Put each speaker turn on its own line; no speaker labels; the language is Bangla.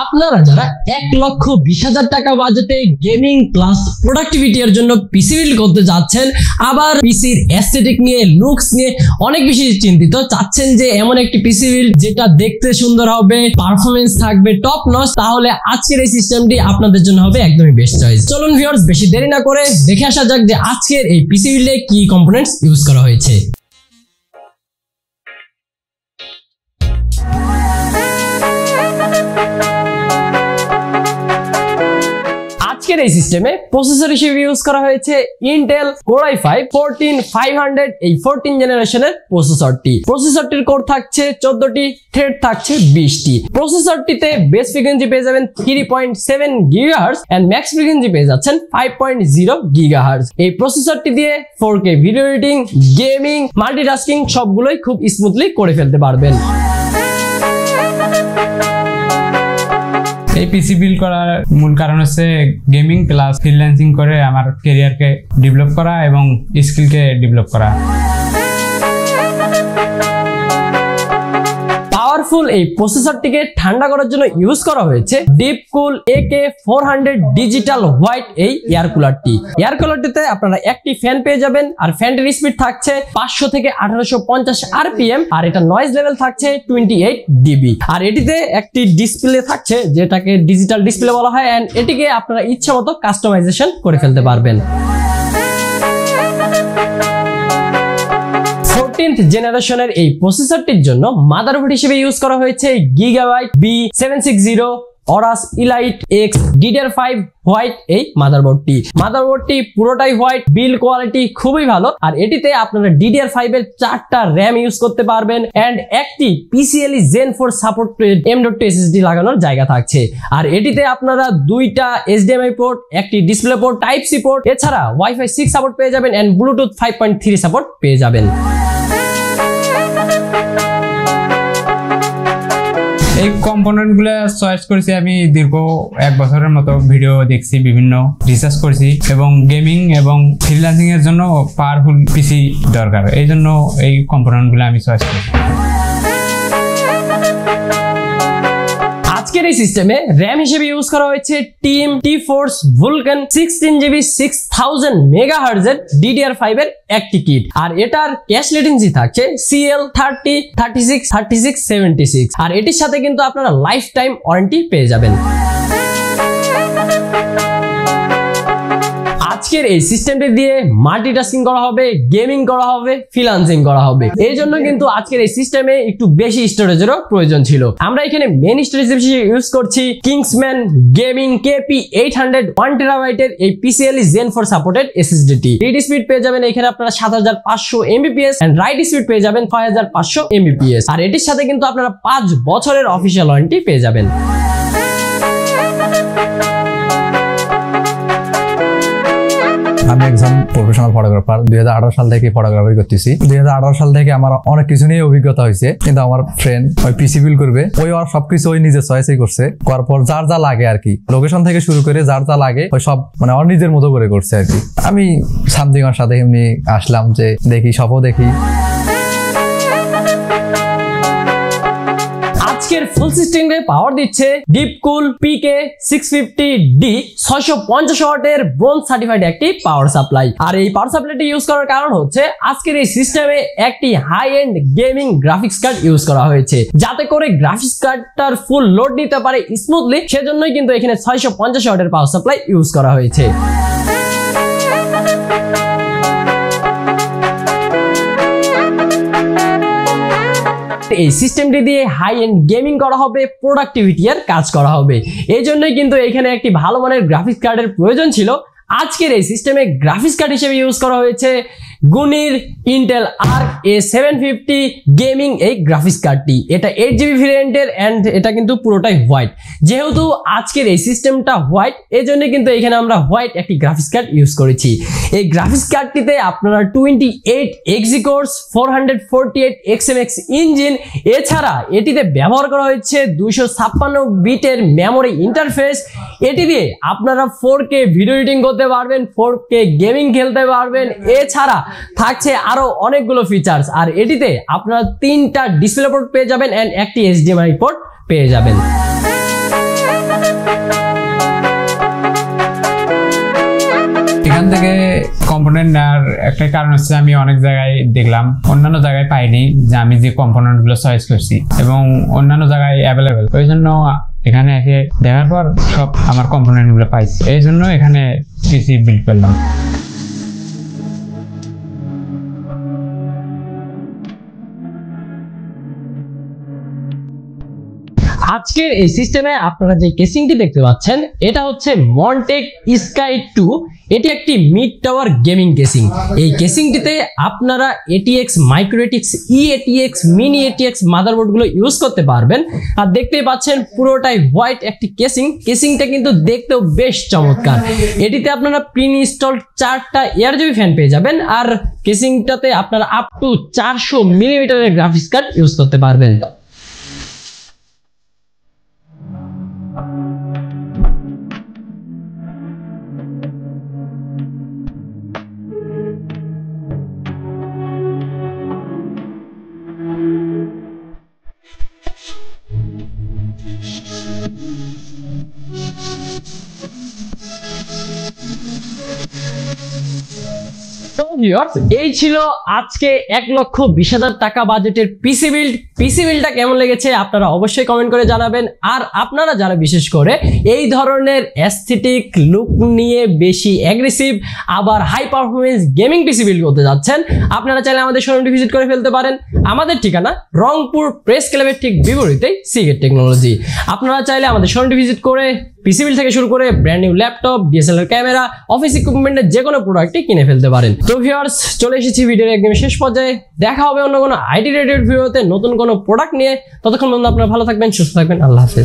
আপনারা যারা 1,20,000 টাকা বাজেটে গেমিং প্লাস প্রোডাক্টিভিটি এর জন্য পিসি বিল্ড করতে যাচ্ছেন, আবার পিসির অ্যাস্থেটিক নিয়ে লুকস নিয়ে অনেক বেশি চিন্তিত, চাচ্ছেন যে এমন একটি পিসি বিল্ড যেটা দেখতে সুন্দর হবে, পারফরম্যান্স থাকবে টপ নচ, তাহলে আজকের এই সিস্টেমটি আপনাদের জন্য হবে একদমই বেস্ট চয়েস। চলুন ভিউয়ার্স, বেশি দেরি না করে দেখে আসা যাক যে আজকের এই পিসি বিল্ডে কি কম্পোনেন্টস ইউজ করা হয়েছে। আজকের এই সিস্টেমে প্রসেসর হিসেবে ইউজ করা হয়েছে ইন্টেল Core i5 14500 এই 14 জেনারেশনের প্রসেসরটি। প্রসেসরটির কোর থাকছে 14টি, থ্রেড থাকছে 20টি। প্রসেসরটিতে বেস ফ্রিকোয়েন্সি পেয়ে যাবেন 3.7 GHz এন্ড ম্যাক্স ফ্রিকোয়েন্সি পেয়ে যাচ্ছেন 5.0 GHz। এই প্রসেসরটি দিয়ে 4K video editing, gaming, multitasking সবগুলোই খুব স্মুথলি করে ফেলতে পারবেন।
এই পিসি বিল্ড করার মূল কারণ হচ্ছে গেমিং প্লাস ফ্রিল্যান্সিং করে আমার ক্যারিয়ারকে ডেভেলপ করা এবং স্কিলকে ডেভেলপ করা।
পাওয়ারফুল এই প্রসেসরটিকে ঠান্ডা করার জন্য ইউজ করা হয়েছে ডিপকুল AK400 ডিজিটাল হোয়াইট এই এয়ার কুলারটি। এয়ার কুলারটিতে আপনারা একটি ফ্যান পেয়ে যাবেন, আর ফ্যানটির স্পিড থাকছে 500 থেকে 1850 RPM, আর এটা নয়েজ লেভেল থাকছে 28 dB। আর এটিতে একটি ডিসপ্লে থাকছে যেটাকে ডিজিটাল ডিসপ্লে বলা হয়, এন্ড এটিকে আপনারা ইচ্ছা মতো কাস্টমাইজেশন করে ফেলতে পারবেন। 14th জেনারেশনের এই প্রসেসরটির জন্য মাদারবোর্ড হিসেবে ইউজ করা হয়েছে Gigabyte B760 Aorus Elite X DDR5 white এই মাদারবোর্ডটি পুরোটাই হোয়াইট, বিল্ড কোয়ালিটি খুবই ভালো, আর এটিতে আপনারা DDR5 এর 4টা RAM ইউজ করতে পারবেন এন্ড একটি PCIe Gen 4 supported M.2 SSD লাগানোর জায়গা থাকছে। আর এটিতে আপনারা 2টা HDMI পোর্ট, একটি display port, type C port, এছাড়া Wi-Fi 6 সাপোর্ট পেয়ে যাবেন এন্ড ব্লুটুথ 5.3 সাপোর্ট পেয়ে যাবেন।
এই কম্পোনেন্ট গুলো চয়েস করেছি আমি দীর্ঘ 1 বছরের মতো ভিডিও দেখছি, বিভিন্ন রিসার্চ করেছি, এবং গেমিং এবং ফ্রিল্যান্সিং এর জন্য পাওয়ারফুল পিসি দরকার, এই জন্য এই কম্পোনেন্ট গুলো আমি চয়েস করেছি।
আজকের এই সিস্টেমে RAM হিসেবে ইউজ করা হয়েছে TIM T-Force Vulcan 16GB 6000 MHz এর DDR5 এর একটি কিট, আর এটার ক্যাশ লেটেন্সি থাকছে CL30 36 36 76, আর এটির সাথে কিন্তু আপনারা লাইফ টাইম ওয়ারেন্টি পেয়ে যাবেন। আজকের এই সিস্টেমটি দিয়ে মাল্টিটাস্কিং করা হবে, গেমিং করা হবে, ফ্রিল্যান্সিং করা হবে, এই জন্য কিন্তু আজকের এই সিস্টেমে একটু বেশি স্টোরেজেরও প্রয়োজন ছিল। আমরা এখানে মেইন স্টোরেজ হিসেবে ইউজ করছি Kingsman Gaming KP800 1TB এর এই PCIe Gen 4 supported SSD। Read speed পেয়ে যাবেন এখানে আপনারা 7500 Mbps এন্ড রাইট স্পিড পেয়ে যাবেন 6500 Mbps, আর এটির সাথে কিন্তু আপনারা 5 বছরের অফিশিয়াল ওয়ারেন্টি পেয়ে যাবেন।
আমি একজন প্রফেশনাল ফটোগ্রাফার, 2018 সাল থেকে ফটোগ্রাফি করতেছি। 2018 সাল থেকে আমার অনেক কিছু নিয়ে অভিজ্ঞতা হয়েছে, কিন্তু আমার ফ্রেন্ড ওই পিসি বিল্ড করবে, ওই আর সবকিছু ওই নিজের চয়েসই করছে, করার পর যার যা লাগে আর কি, লোকেশন থেকে শুরু করে যার যা লাগে ওই সব মানে ওর নিজের মতো করে করছে আর কি। আমি সামথিং ওর সাথে এমনি আসলাম যে দেখি, সবও দেখি।
আজকের ফুল সিস্টেমে পাওয়ার দিচ্ছে ডিপকুল PK650D 650 ওয়াটের ব্রোঞ্জ সার্টিফাইড একটি পাওয়ার সাপ্লাই। আর এই পাওয়ার সাপ্লাইটি ইউজ করার কারণ হচ্ছে আজকের এই সিস্টেমে একটি high end gaming graphics card use করা হয়েছে, যাতে করে গ্রাফিক্স কার্ডটার ফুল লোড নিতে পারে স্মুথলি, সেজন্যই কিন্তু এখানে 650 ওয়াটের পাওয়ার সাপ্লাই ইউজ করা হয়েছে। এই সিস্টেমটি দিয়ে হাই এন্ড গেমিং করা হবে, প্রোডাক্টিভিটি এর কাজ করা হবে, এই জন্যই কিন্তু এখানে একটি ভালো মানের গ্রাফিক্স কার্ডের প্রয়োজন ছিল। আজকের এই সিস্টেমে গ্রাফিক্স কার্ড হিসেবে ইউজ করা হয়েছে গুনির ইন্টেল আর্ক A750 গেমিং এই গ্রাফিক্স কার্ডটি। এটা 8GB ভেরিয়েন্টের এন্ড এটা কিন্তু পুরোটাই হোয়াইট। যেহেতু আজকের এই সিস্টেমটা হোয়াইট, এজন্য কিন্তু এখানে আমরা হোয়াইট একটি গ্রাফিক্স কার্ড ইউজ করেছি। এই গ্রাফিক্স কার্ডটিতে আপনারা 28 Exynos 448 XMX ইঞ্জিন, এছাড়া এটিতে ব্যবহার করা হয়েছে 256 বিটের মেমোরি ইন্টারফেস। এটি দিয়ে আপনারা 4K ভিডিও এডিটিং করতে পারবেন, 4K গেমিং খেলতে পারবেন, এছাড়া থাকছে আরো অনেকগুলো ফিচার্স। আর এটিতে আপনারা 3টা ডিসপ্লে পোর্ট পেয়ে যাবেন এন্ড একটি HDMI পোর্ট পেয়ে যাবেন।
এখান থেকে কম্পোনেন্ট নেওয়ার একটা কারণ হচ্ছে আমি অনেক জায়গায় দেখলাম, অন্যান্য জায়গায় পাইনি যে আমি যে কম্পোনেন্ট গুলো চয়েস করছি, এবং অন্যান্য জায়গায় অ্যাভেলেবেল। ওই জন্য এখানে এসে দেখার পর সব আমার কম্পোনেন্ট গুলো পাইছি, এই জন্য এখানে পিসি বিল্ড করলাম।
আজকের এই সিস্টেমে আপনারা যে কেসিংটি দেখতে পাচ্ছেন এটা হচ্ছে মন্টেক স্কাই 2। এটি একটি মিড টাওয়ার গেমিং কেসিং। এই কেসিংটিতে আপনারা ATX micro ATX EATX mini ATX মাদারবোর্ডগুলো ইউজ করতে পারবেন। আর দেখতেই পাচ্ছেন পুরোটাই হোয়াইট একটি কেসিংটা কিন্তু দেখতেও বেশ চমৎকার। এটিতে আপনারা প্রি ইনস্টলড 4টা ARGB ফ্যান পেয়ে যাবেন, আর কেসিংটাতে আপনারা আপ টু 400 মিলিমিটারের গ্রাফিক্স কার্ড ইউজ করতে পারবেন। এই ছিল আজকে 1,20,000 টাকা বাজেটের পিসি বিল্ডটা কেমন লেগেছে আপনারা অবশ্যই কমেন্ট করে জানাবেন। আর আপনারা যারা বিশেষ করে এই ধরনের অ্যাস্থেটিক লুক নিয়ে বেশি অ্যাগ্রেসিভ আবার high performance gaming PC build করতে যাচ্ছেন, আপনারা চাইলে আমাদের শোরুমটি ভিজিট করে ফেলতে পারেন। আমাদের ঠিকানা রংপুর প্রেস ক্লাবের ঠিক বিপরীতেই সিগেট টেকনোলজি। আপনারা চাইলে আমাদের শোরুমটি ভিজিট করে পিসি বিল্ড থেকে শুরু করে brand new laptop, DSLR camera, office ইকুইপমেন্টের যে কোনো প্রোডাক্টই কিনে ফেলতে পারেন। তো ভিউয়ার্স, চলে এসেছি ভিডিওর একদম শেষ পর্যায়ে। দেখা হবে অন্য কোনো আইটি রিলেটেড ভিডিওতে নতুন কোনো প্রোডাক্ট নিয়ে। ততক্ষণ পর্যন্ত আপনারা ভালো থাকবেন, সুস্থ থাকবেন। আল্লাহ হাফেজ।